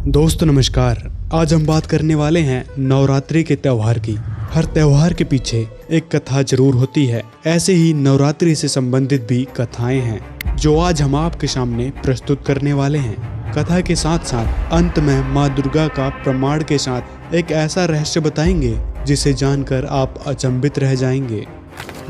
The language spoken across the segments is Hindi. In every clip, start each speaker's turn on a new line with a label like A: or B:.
A: दोस्तों नमस्कार। आज हम बात करने वाले हैं नवरात्रि के त्योहार की। हर त्योहार के पीछे एक कथा जरूर होती है। ऐसे ही नवरात्रि से संबंधित भी कथाएं हैं जो आज हम आपके सामने प्रस्तुत करने वाले हैं। कथा के साथ साथ अंत में माँ दुर्गा का प्रमाण के साथ एक ऐसा रहस्य बताएंगे जिसे जानकर आप अचंभित रह जाएंगे।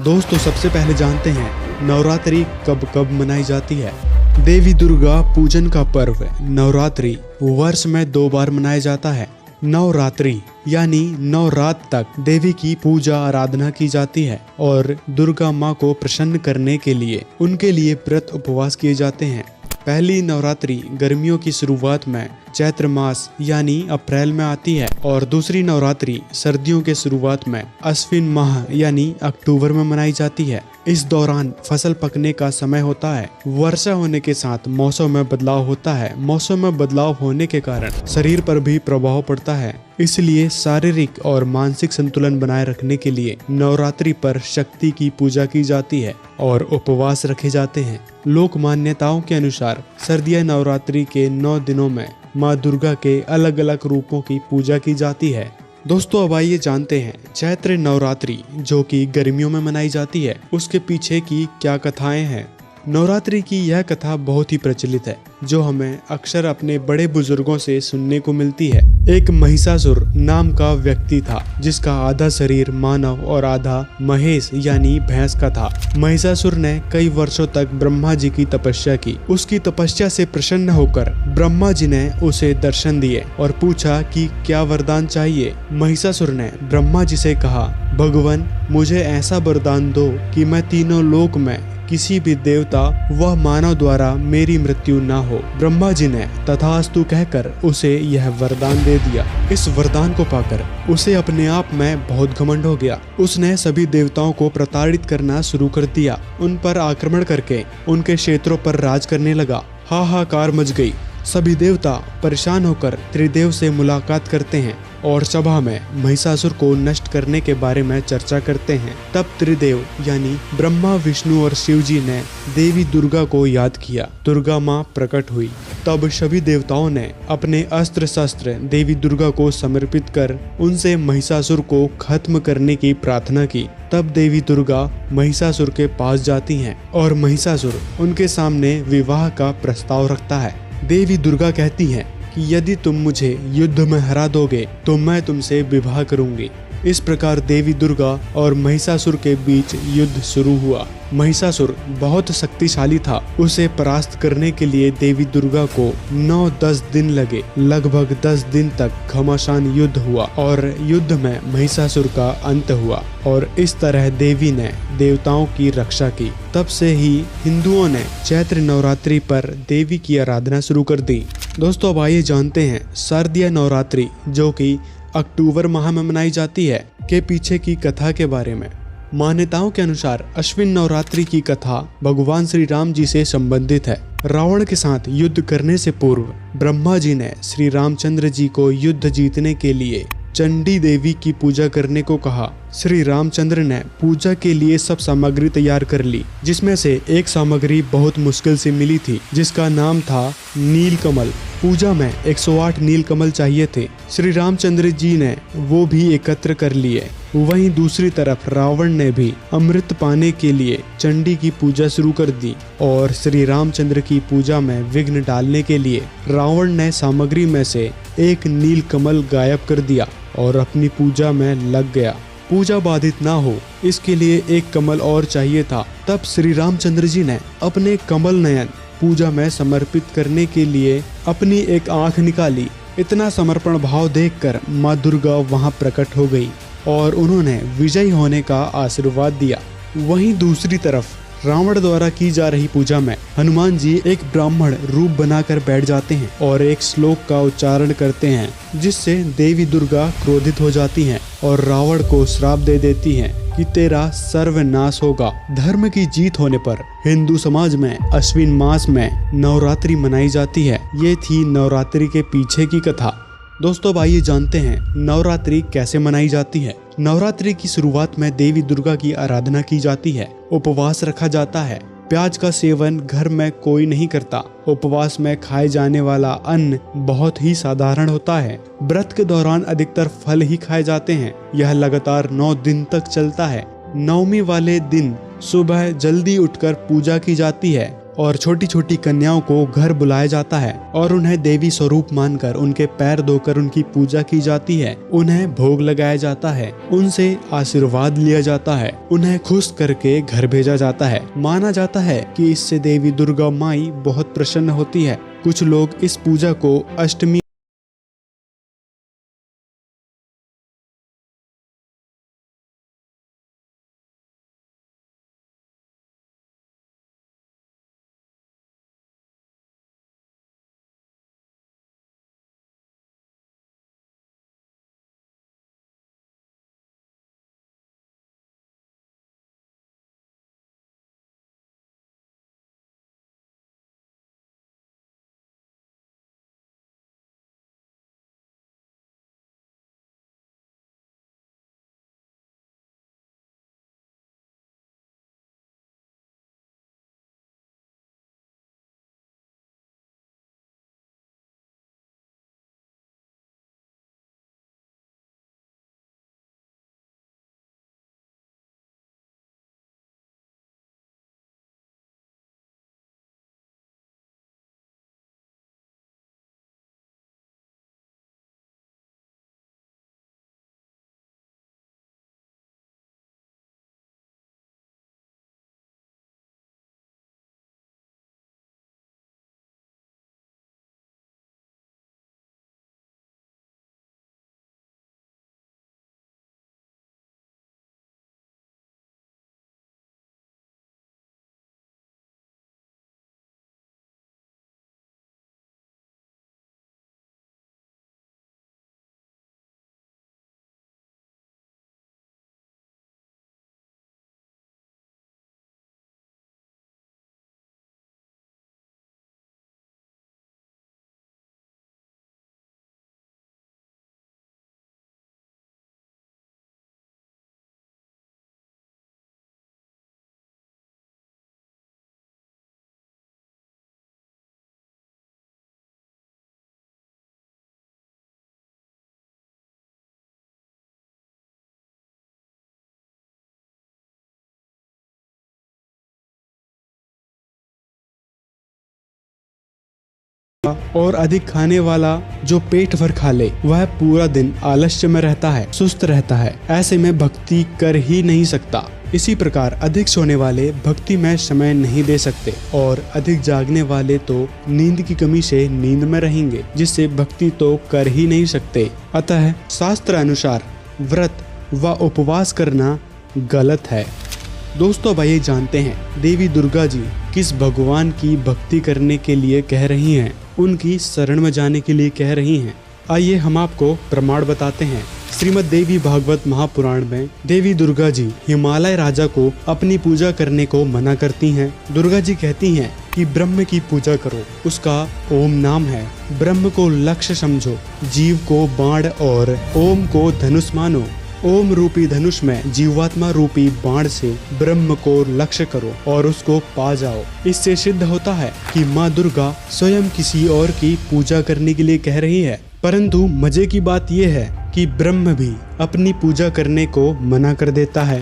A: दोस्तों सबसे पहले जानते हैं नवरात्रि कब कब मनाई जाती है। देवी दुर्गा पूजन का पर्व नवरात्रि वर्ष में 2 बार मनाया जाता है। नवरात्रि यानी 9 रात तक देवी की पूजा आराधना की जाती है और दुर्गा माँ को प्रसन्न करने के लिए उनके लिए व्रत उपवास किए जाते हैं। पहली नवरात्रि गर्मियों की शुरुआत में चैत्र मास यानी अप्रैल में आती है और दूसरी नवरात्रि सर्दियों के शुरुआत में अश्विन माह यानी अक्टूबर में मनाई जाती है। इस दौरान फसल पकने का समय होता है। वर्षा होने के साथ मौसम में बदलाव होता है। मौसम में बदलाव होने के कारण शरीर पर भी प्रभाव पड़ता है, इसलिए शारीरिक और मानसिक संतुलन बनाए रखने के लिए नवरात्रि पर शक्ति की पूजा की जाती है और उपवास रखे जाते हैं। लोक मान्यताओं के अनुसार सर्दियां नवरात्रि के 9 दिनों में माँ दुर्गा के अलग अलग रूपों की पूजा की जाती है। दोस्तों अब आइए जानते हैं चैत्र नवरात्रि जो कि गर्मियों में मनाई जाती है उसके पीछे की क्या कथाएं हैं। नवरात्रि की यह कथा बहुत ही प्रचलित है जो हमें अक्सर अपने बड़े बुजुर्गों से सुनने को मिलती है। एक महिषासुर नाम का व्यक्ति था जिसका आधा शरीर मानव और आधा महेश यानी भैंस का था। महिषासुर ने कई वर्षों तक ब्रह्मा जी की तपस्या की। उसकी तपस्या से प्रसन्न होकर ब्रह्मा जी ने उसे दर्शन दिए और पूछा कि क्या वरदान चाहिए। महिषासुर ने ब्रह्मा जी से कहा, भगवान मुझे ऐसा वरदान दो कि मैं तीनों लोक में किसी भी देवता व मानव द्वारा मेरी मृत्यु न हो। ब्रह्मा जी ने तथास्तु कहकर उसे यह वरदान दे दिया। इस वरदान को पाकर उसे अपने आप में बहुत घमंड हो गया। उसने सभी देवताओं को प्रताड़ित करना शुरू कर दिया। उन पर आक्रमण करके उनके क्षेत्रों पर राज करने लगा। हाहाकार मच गई। सभी देवता परेशान होकर त्रिदेव से मुलाकात करते हैं और सभा में महिषासुर को नष्ट करने के बारे में चर्चा करते हैं। तब त्रिदेव यानी ब्रह्मा विष्णु और शिव जी ने देवी दुर्गा को याद किया। दुर्गा माँ प्रकट हुई। तब सभी देवताओं ने अपने अस्त्र शस्त्र देवी दुर्गा को समर्पित कर उनसे महिषासुर को खत्म करने की प्रार्थना की। तब देवी दुर्गा महिषासुर के पास जाती हैं और महिषासुर उनके सामने विवाह का प्रस्ताव रखता है। देवी दुर्गा कहती हैं कि यदि तुम मुझे युद्ध में हरा दोगे तो मैं तुमसे विवाह करूंगी। इस प्रकार देवी दुर्गा और महिषासुर के बीच युद्ध शुरू हुआ। महिषासुर बहुत शक्तिशाली था। उसे परास्त करने के लिए देवी दुर्गा को 9-10 दिन लगे। लगभग 10 दिन तक घमासान युद्ध हुआ और युद्ध में महिषासुर का अंत हुआ और इस तरह देवी ने देवताओं की रक्षा की। तब से ही हिंदुओं ने चैत्र नवरात्रि पर देवी की आराधना शुरू कर दी। दोस्तों अब आइए जानते हैं शारदीय नवरात्रि जो कि अक्टूबर माह में मनाई जाती है के पीछे की कथा के बारे में। मान्यताओं के अनुसार अश्विन नवरात्रि की कथा भगवान श्री राम जी से संबंधित है। रावण के साथ युद्ध करने से पूर्व ब्रह्मा जी ने श्री रामचंद्र जी को युद्ध जीतने के लिए चंडी देवी की पूजा करने को कहा। श्री रामचंद्र ने पूजा के लिए सब सामग्री तैयार कर ली, जिसमें से एक सामग्री बहुत मुश्किल से मिली थी जिसका नाम था नीलकमल। पूजा में 108 नीलकमल चाहिए थे। श्री रामचंद्र जी ने वो भी एकत्र कर लिए। वहीं दूसरी तरफ रावण ने भी अमृत पाने के लिए चंडी की पूजा शुरू कर दी और श्री रामचंद्र की पूजा में विघ्न डालने के लिए रावण ने सामग्री में से एक नीलकमल गायब कर दिया और अपनी पूजा में लग गया। पूजा बाधित ना हो इसके लिए एक कमल और चाहिए था। तब श्री रामचंद्र जी ने अपने कमल नयन पूजा में समर्पित करने के लिए अपनी एक आंख निकाली। इतना समर्पण भाव देखकर माँ दुर्गा वहां प्रकट हो गई और उन्होंने विजयी होने का आशीर्वाद दिया। वहीं दूसरी तरफ रावण द्वारा की जा रही पूजा में हनुमान जी एक ब्राह्मण रूप बनाकर बैठ जाते हैं और एक श्लोक का उच्चारण करते हैं जिससे देवी दुर्गा क्रोधित हो जाती हैं और रावण को श्राप दे देती हैं कि तेरा सर्वनाश होगा। धर्म की जीत होने पर हिंदू समाज में अश्विन मास में नवरात्रि मनाई जाती है। ये थी नवरात्रि के पीछे की कथा। दोस्तों अब आइए जानते हैं नवरात्रि कैसे मनाई जाती है। नवरात्रि की शुरुआत में देवी दुर्गा की आराधना की जाती है, उपवास रखा जाता है प्याज का सेवन घर में कोई नहीं करता। उपवास में खाए जाने वाला अन्न बहुत ही साधारण होता है। व्रत के दौरान अधिकतर फल ही खाए जाते हैं। यह लगातार 9 दिन तक चलता है। नवमी वाले दिन सुबह जल्दी उठकर पूजा की जाती है और छोटी छोटी कन्याओं को घर बुलाया जाता है और उन्हें देवी स्वरूप मानकर उनके पैर धोकर उनकी पूजा की जाती है। उन्हें भोग लगाया जाता है, उनसे आशीर्वाद लिया जाता है, उन्हें खुश करके घर भेजा जाता है। माना जाता है कि इससे देवी दुर्गा माई बहुत प्रसन्न होती है। कुछ लोग इस पूजा को अष्टमी और अधिक खाने वाला जो पेट भर खा ले वह पूरा दिन आलस्य में रहता है, सुस्त रहता है। ऐसे में भक्ति कर ही नहीं सकता। इसी प्रकार अधिक सोने वाले भक्ति में समय नहीं दे सकते और अधिक जागने वाले तो नींद की कमी से नींद में रहेंगे, जिससे भक्ति तो कर ही नहीं सकते। अतः शास्त्र अनुसार व्रत व उपवास करना गलत है। दोस्तों, अब ये जानते हैं देवी दुर्गा जी किस भगवान की भक्ति करने के लिए कह रही हैं, उनकी शरण में जाने के लिए कह रही हैं। आइए हम आपको प्रमाण बताते हैं। श्रीमद् देवी भागवत महापुराण में देवी दुर्गा जी हिमालय राजा को अपनी पूजा करने को मना करती हैं। दुर्गा जी कहती हैं कि ब्रह्म की पूजा करो, उसका ओम नाम है। ब्रह्म को लक्ष्य समझो, जीव को बाण और ओम को धनुष मानो। ओम रूपी धनुष में जीवात्मा रूपी बाण से ब्रह्म को लक्ष्य करो और उसको पा जाओ। इससे सिद्ध होता है कि माँ दुर्गा स्वयं किसी और की पूजा करने के लिए कह रही है। परंतु मजे की बात यह है कि ब्रह्म भी अपनी पूजा करने को मना कर देता है।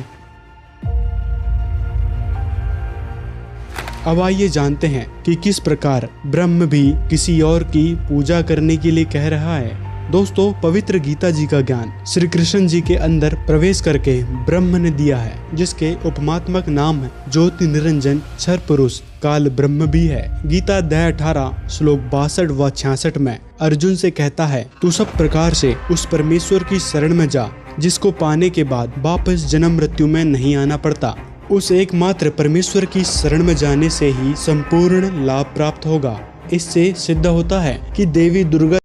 A: अब आइए जानते हैं कि किस प्रकार ब्रह्म भी किसी और की पूजा करने के लिए कह रहा है। दोस्तों, पवित्र गीता जी का ज्ञान श्री कृष्ण जी के अंदर प्रवेश करके ब्रह्म ने दिया है, जिसके उपमात्मक नाम है ज्योति निरंजन क्षर पुरुष काल ब्रह्म भी है। गीता अध्याय 18 श्लोक 62 व 66 में अर्जुन से कहता है, तू सब प्रकार से उस परमेश्वर की शरण में जा जिसको पाने के बाद वापस जन्म मृत्यु में नहीं आना पड़ता। उस एकमात्र परमेश्वर की शरण में जाने से ही संपूर्ण लाभ प्राप्त होगा। इससे सिद्ध होता है कि देवी दुर्गा